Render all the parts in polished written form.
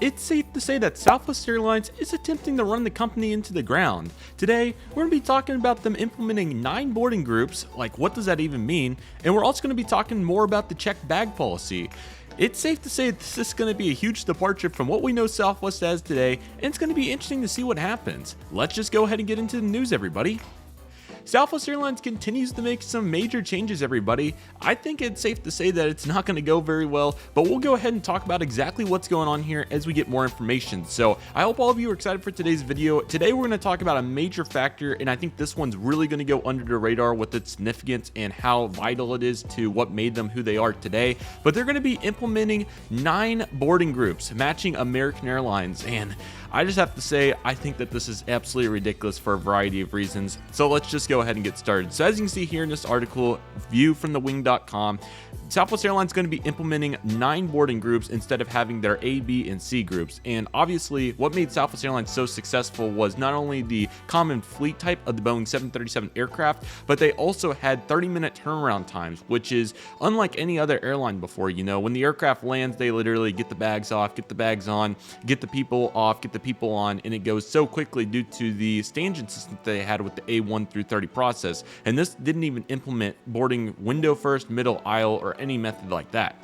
it's safe to say that Southwest Airlines is attempting to run the company into the ground. Today, we're going to be talking about them implementing 9 boarding groups, like what does that even mean, and we're also going to be talking more about the checked bag policy. It's safe to say this is going to be a huge departure from what we know Southwest as today, and it's going to be interesting to see what happens. Let's just go ahead and get into the news, everybody. Southwest Airlines continues to make some major changes, everybody. I think it's safe to say that it's not going to go very well, but we'll go ahead and talk about exactly what's going on here as we get more information. So I hope all of you are excited for today's video. Today we're going to talk about a major factor, and I think this one's really going to go under the radar with its significance and how vital it is to what made them who they are today. But they're going to be implementing 9 boarding groups, matching American Airlines, and I just have to say, I think that this is absolutely ridiculous for a variety of reasons. So let's just go ahead and get started. So as you can see here in this article, viewfromthewing.com, Southwest Airlines is going to be implementing 9 boarding groups instead of having their A, B, and C groups. And obviously, what made Southwest Airlines so successful was not only the common fleet type of the Boeing 737 aircraft, but they also had 30-minute turnaround times, which is unlike any other airline before. You know, when the aircraft lands, they literally get the bags off, get the bags on, get the people off, get the people on, and it goes so quickly due to the staging system they had with the A1 through 30 process. And this didn't even implement boarding window first, middle aisle, or any method like that.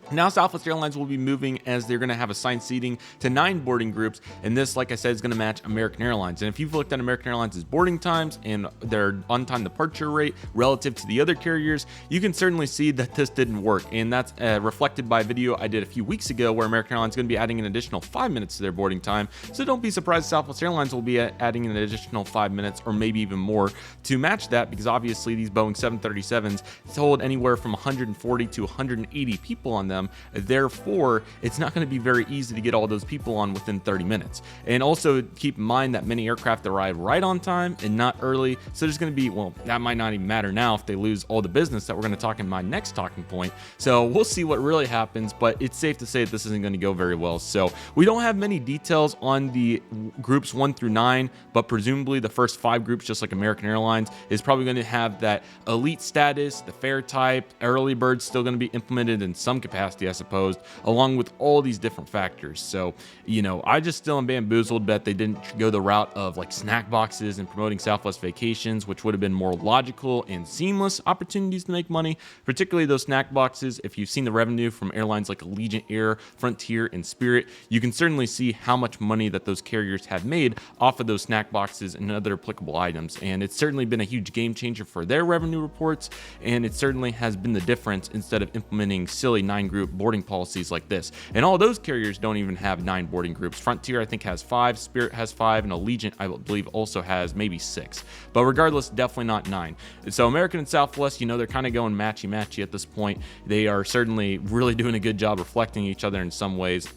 Now Southwest Airlines will be moving, as they're going to have assigned seating to 9 boarding groups, and this, like I said, is going to match American Airlines. And if you've looked at American Airlines' boarding times and their on-time departure rate relative to the other carriers, you can certainly see that this didn't work, and that's reflected by a video I did a few weeks ago where American Airlines is going to be adding an additional 5 minutes to their boarding time. So don't be surprised Southwest Airlines will be adding an additional 5 minutes or maybe even more to match that, because obviously these Boeing 737s hold anywhere from 140 to 180 people on them. Therefore, it's not going to be very easy to get all those people on within 30 minutes. And also keep in mind that many aircraft arrive right on time and not early. So there's going to be, well, that might not even matter now if they lose all the business that we're going to talk in my next talking point. So we'll see what really happens, but it's safe to say that this isn't going to go very well. So we don't have many details on the groups 1 through 9, but presumably the first 5 groups, just like American Airlines, is probably going to have that elite status, the fare type, early birds still going to be implemented in some capacity, I suppose, along with all these different factors. So, you know, I just still am bamboozled that they didn't go the route of like snack boxes and promoting Southwest Vacations, which would have been more logical and seamless opportunities to make money, particularly those snack boxes. If you've seen the revenue from airlines like Allegiant Air, Frontier, and Spirit, you can certainly see how much money that those carriers have made off of those snack boxes and other applicable items. And it's certainly been a huge game changer for their revenue reports, and it certainly has been the difference instead of implementing silly 9-group boarding policies like this. And all those carriers don't even have 9 boarding groups. Frontier, I think, has 5, Spirit has 5, and Allegiant, I believe, also has maybe 6. But regardless, definitely not 9. So American and Southwest, you know, they're kind of going matchy-matchy at this point. They are certainly really doing a good job reflecting each other in some ways.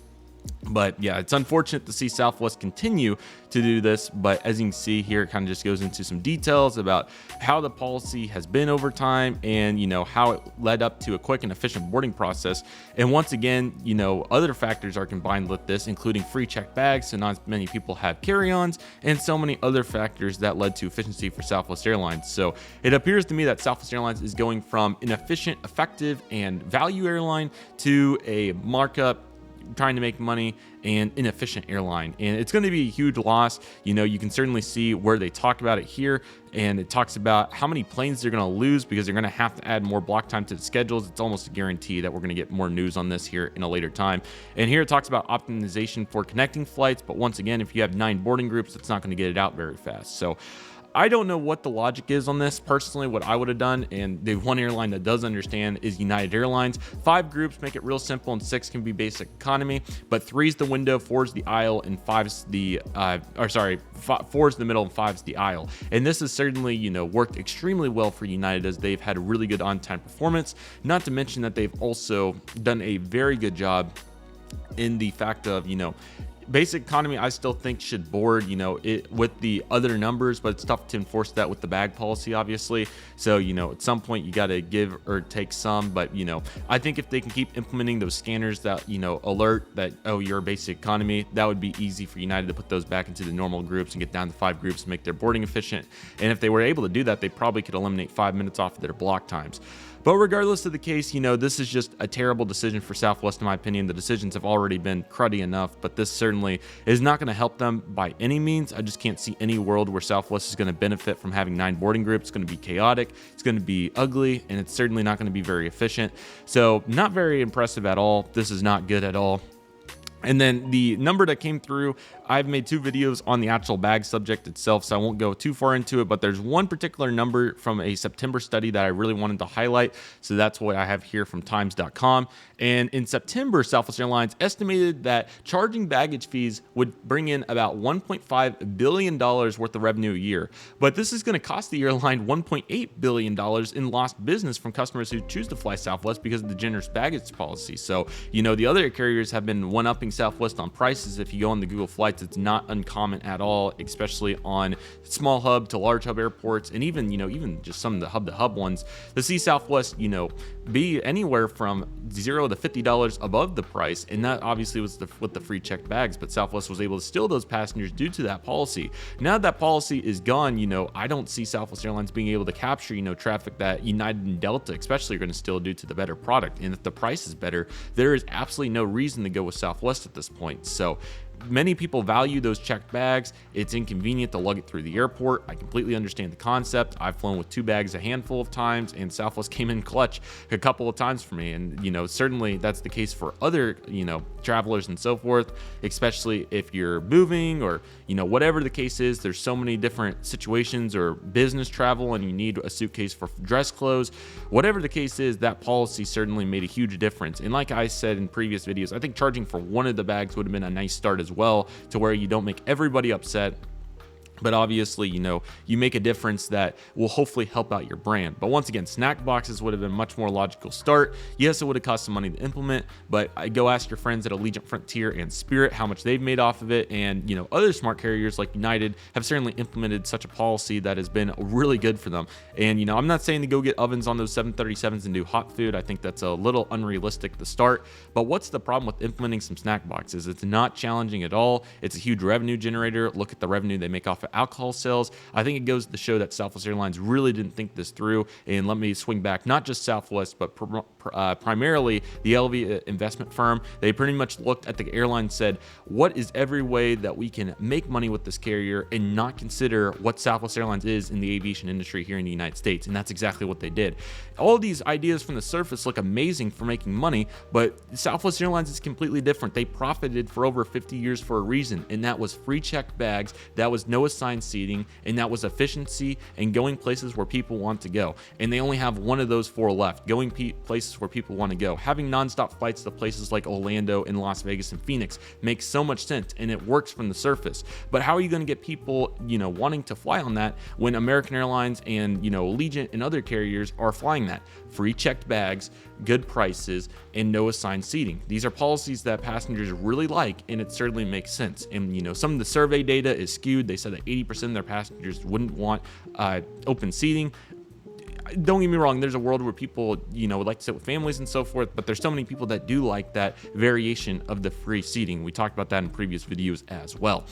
But yeah, it's unfortunate to see Southwest continue to do this, but as you can see here, it kind of just goes into some details about how the policy has been over time and, you know, how it led up to a quick and efficient boarding process. And once again, you know, other factors are combined with this, including free checked bags, so not many people have carry-ons, and so many other factors that led to efficiency for Southwest Airlines. So it appears to me that Southwest Airlines is going from an efficient, effective, and value airline to a markup, trying to make money, and inefficient airline. And it's going to be a huge loss. You know, you can certainly see where they talk about it here, and it talks about how many planes they're going to lose because they're going to have to add more block time to the schedules. It's almost a guarantee that we're going to get more news on this here in a later time. And here it talks about optimization for connecting flights, but once again, if you have 9 boarding groups, it's not going to get it out very fast. So I don't know what the logic is on this. Personally, what I would have done, and the one airline that does understand, is United Airlines. 5 groups make it real simple, and 6 can be basic economy, but 3 is the window, 4 is the aisle, and 4 is the middle, and 5 is the aisle. And this has certainly, you know, worked extremely well for United, as they've had a really good on-time performance, not to mention that they've also done a very good job in the fact of, you know, basic economy, I still think should board, you know, it with the other numbers, but it's tough to enforce that with the bag policy, obviously. So, you know, at some point you got to give or take some, but, you know, I think if they can keep implementing those scanners that, you know, alert that, oh, you're a basic economy, that would be easy for United to put those back into the normal groups and get down to 5 groups and make their boarding efficient. And if they were able to do that, they probably could eliminate 5 minutes off of their block times. But regardless of the case, this is just a terrible decision for Southwest, in my opinion. The decisions have already been cruddy enough, but this certainly is not going to help them by any means. I just can't see any world where Southwest is going to benefit from having 9 boarding groups. It's going to be chaotic, it's going to be ugly, and it's certainly not going to be very efficient. So not very impressive at all. This is not good at all. And then the number that came through, I've made 2 videos on the actual bag subject itself, so I won't go too far into it, but there's one particular number from a September study that I really wanted to highlight. So that's what I have here from times.com. And in September, Southwest Airlines estimated that charging baggage fees would bring in about $1.5 billion worth of revenue a year. But this is going to cost the airline $1.8 billion in lost business from customers who choose to fly Southwest because of the generous baggage policy. So, the other carriers have been one-upping Southwest on prices. If you go on the Google Flights, it's not uncommon at all, especially on small hub to large hub airports, and even just some of the hub to hub ones, to see Southwest, be anywhere from $0 to $50 above the price. And that obviously was with the free checked bags, but Southwest was able to steal those passengers due to that policy. Now that policy is gone, I don't see Southwest Airlines being able to capture, traffic that United and Delta especially are going to steal due to the better product. And if the price is better, there is absolutely no reason to go with Southwest at this point. So many people value those checked bags. It's inconvenient to lug it through the airport. I completely understand the concept. I've flown with 2 bags a handful of times, and Southwest came in clutch a couple of times for me. And, certainly that's the case for other, travelers and so forth, especially if you're moving or, whatever the case is. There's so many different situations, or business travel and you need a suitcase for dress clothes. Whatever the case is, that policy certainly made a huge difference. And like I said in previous videos, I think charging for one of the bags would have been a nice start as well, to where you don't make everybody upset. But obviously, you make a difference that will hopefully help out your brand. But once again, snack boxes would have been a much more logical start. Yes, it would have cost some money to implement, but go ask your friends at Allegiant, Frontier, and Spirit how much they've made off of it. And, other smart carriers like United have certainly implemented such a policy that has been really good for them. And, I'm not saying to go get ovens on those 737s and do hot food. I think that's a little unrealistic to start. But what's the problem with implementing some snack boxes? It's not challenging at all. It's a huge revenue generator. Look at the revenue they make off of alcohol sales. I think it goes to show that Southwest Airlines really didn't think this through. And let me swing back, not just Southwest, but primarily the LV investment firm. They pretty much looked at the airline and said, what is every way that we can make money with this carrier and not consider what Southwest Airlines is in the aviation industry here in the United States? And that's exactly what they did. All these ideas from the surface look amazing for making money, but Southwest Airlines is completely different. They profited for over 50 years for a reason, and that was free checked bags, that was no assigned seating, and that was efficiency and going places where people want to go. And they only have one of those 4 left, going places where people want to go. Having nonstop flights to places like Orlando and Las Vegas and Phoenix makes so much sense, and it works from the surface. But how are you going to get people, wanting to fly on that when American Airlines and, Allegiant and other carriers are flying that? Free checked bags, good prices, and no assigned seating. These are policies that passengers really like, and it certainly makes sense. And, some of the survey data is skewed. They said that 80% of their passengers wouldn't want open seating. Don't get me wrong, there's a world where people, would like to sit with families and so forth, but there's so many people that do like that variation of the free seating. We talked about that in previous videos as well.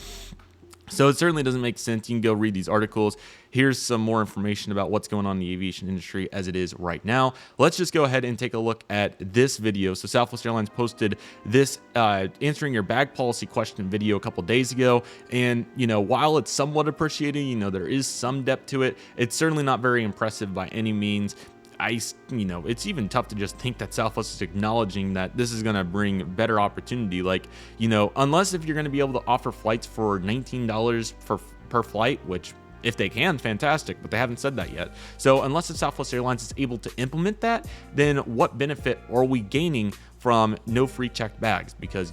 So it certainly doesn't make sense. You can go read these articles. Here's some more information about what's going on in the aviation industry as it is right now. Let's just go ahead and take a look at this video. So Southwest Airlines posted this answering your bag policy question video a couple days ago. And, while it's somewhat appreciated, there is some depth to it. It's certainly not very impressive by any means. It's even tough to just think that Southwest is acknowledging that this is going to bring better opportunity. Unless if you're going to be able to offer flights for $19 per flight, which if they can, fantastic, but they haven't said that yet. So unless the Southwest Airlines is able to implement that, then what benefit are we gaining from no free checked bags? Because,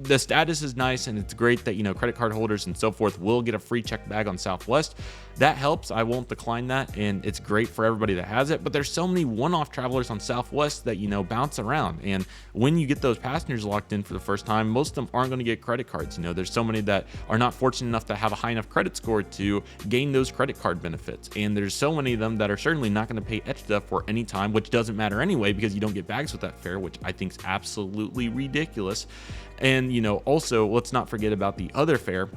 the status is nice, and it's great that, credit card holders and so forth will get a free checked bag on Southwest. That helps. I won't decline that, and it's great for everybody that has it. But there's so many one-off travelers on Southwest that, bounce around. And when you get those passengers locked in for the first time, most of them aren't going to get credit cards. There's so many that are not fortunate enough to have a high enough credit score to gain those credit card benefits. And there's so many of them that are certainly not going to pay extra for any time, which doesn't matter anyway, because you don't get bags with that fare, which I think is absolutely ridiculous. And, also, let's not forget about the other fare.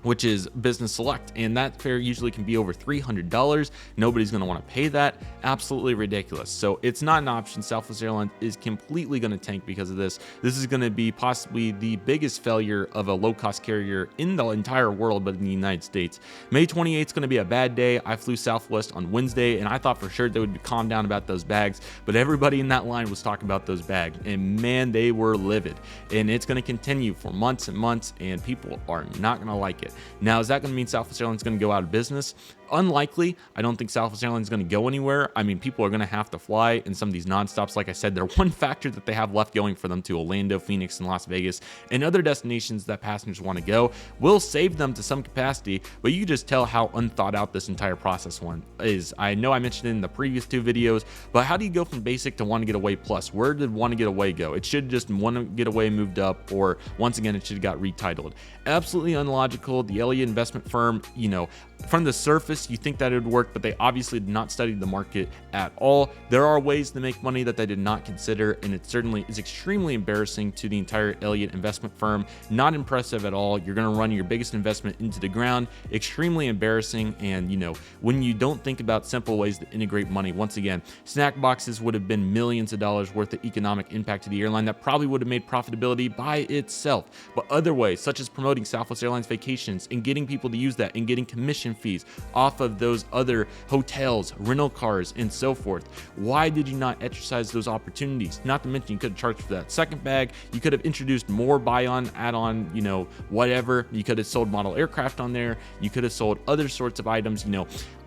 which is business select, and that fare usually can be over $300. Nobody's going to want to pay that. Absolutely ridiculous. So it's not an option. Southwest Airlines is completely going to tank because of this. This is going to be possibly the biggest failure of a low-cost carrier in the entire world, but in the United States. May 28th is going to be a bad day. I flew Southwest on Wednesday, and I thought for sure they would calm down about those bags, but everybody in that line was talking about those bags, and man, they were livid. And it's going to continue for months and months, and people are not going to like it. Now, is that going to mean Southwest Airlines is going to go out of business? Unlikely. I don't think Southwest Airlines is going to go anywhere. I mean, people are going to have to fly in some of these nonstops. Like I said, they're one factor that they have left going for them to Orlando, Phoenix, and Las Vegas, and other destinations that passengers want to go. Will save them to some capacity, but you can just tell how unthought out this entire process one is. I know I mentioned it in the previous two videos, but how do you go from basic to want to get away plus? Where did want to get away go? It should just want to get away moved up, or once again, it should have got retitled. Absolutely unlogical. The Elliott investment firm, from the surface, you think that it would work, but they obviously did not study the market at all. There are ways to make money that they did not consider, and it certainly is extremely embarrassing to the entire Elliott investment firm. Not impressive at all. You're going to run your biggest investment into the ground. Extremely embarrassing. And when you don't think about simple ways to integrate money, once again, snack boxes would have been millions of dollars worth of economic impact to the airline that probably would have made profitability by itself. But other ways, such as promoting Southwest Airlines vacations and getting people to use that and getting commission fees off of those other hotels, rental cars, and so forth. Why did you not exercise those opportunities? Not to mention, you could have charged for that second bag. You could have introduced more buy-on, add-on, whatever. You could have sold model aircraft on there. You could have sold other sorts of items.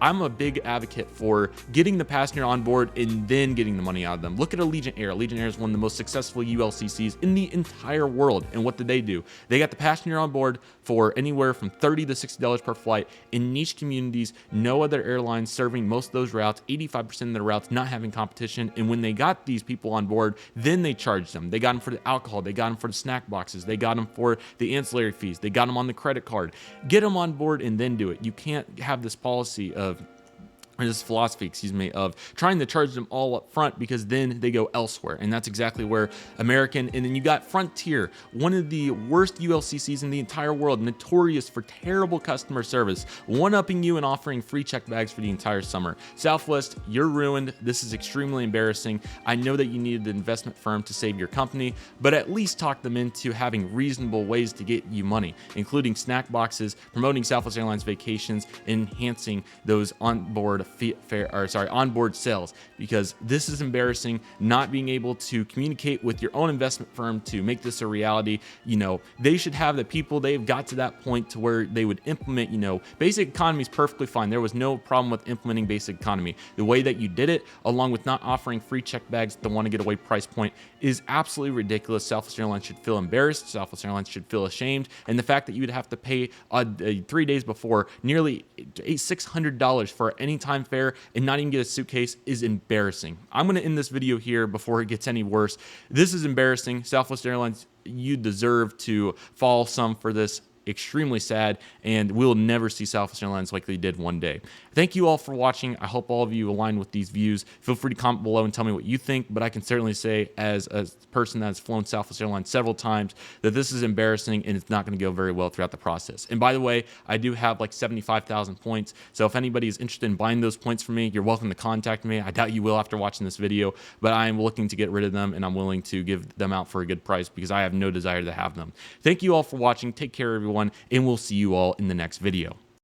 I'm a big advocate for getting the passenger on board and then getting the money out of them. Look at Allegiant Air. Allegiant Air is one of the most successful ULCCs in the entire world. And what did they do? They got the passenger on board for anywhere from $30 to $60 per flight in niche communities. No other airlines serving most of those routes, 85% of the routes not having competition. And when they got these people on board, then they charged them. They got them for the alcohol. They got them for the snack boxes. They got them for the ancillary fees. They got them on the credit card. Get them on board and then do it. You can't have this policy this philosophy, of trying to charge them all up front, because then they go elsewhere. And that's exactly where American, and then you got Frontier, one of the worst ULCCs in the entire world, notorious for terrible customer service, one-upping you and offering free check bags for the entire summer. Southwest, you're ruined. This is extremely embarrassing. I know that you needed an investment firm to save your company, but at least talk them into having reasonable ways to get you money, including snack boxes, promoting Southwest Airlines vacations, enhancing those onboard onboard sales, because this is embarrassing. Not being able to communicate with your own investment firm to make this a reality. They should have the people. They've got to that point to where they would implement, basic economy is perfectly fine. There was no problem with implementing basic economy. The way that you did it, along with not offering free check bags at the want to get away price point, is absolutely ridiculous. Southwest Airlines should feel embarrassed. Southwest Airlines should feel ashamed. And the fact that you'd have to pay 3 days before nearly $600 for any time fare and not even get a suitcase is embarrassing. I'm going to end this video here before it gets any worse. This is embarrassing. Southwest Airlines, you deserve to fall some for this. Extremely sad, and we'll never see Southwest Airlines like they did one day. Thank you all for watching. I hope all of you align with these views. Feel free to comment below and tell me what you think, but I can certainly say, as a person that's flown Southwest Airlines several times, that this is embarrassing and it's not going to go very well throughout the process. And by the way, I do have like 75,000 points, so if anybody is interested in buying those points from me, you're welcome to contact me. I doubt you will after watching this video, but I am looking to get rid of them, and I'm willing to give them out for a good price because I have no desire to have them. Thank you all for watching. Take care, everyone, and we'll see you all in the next video.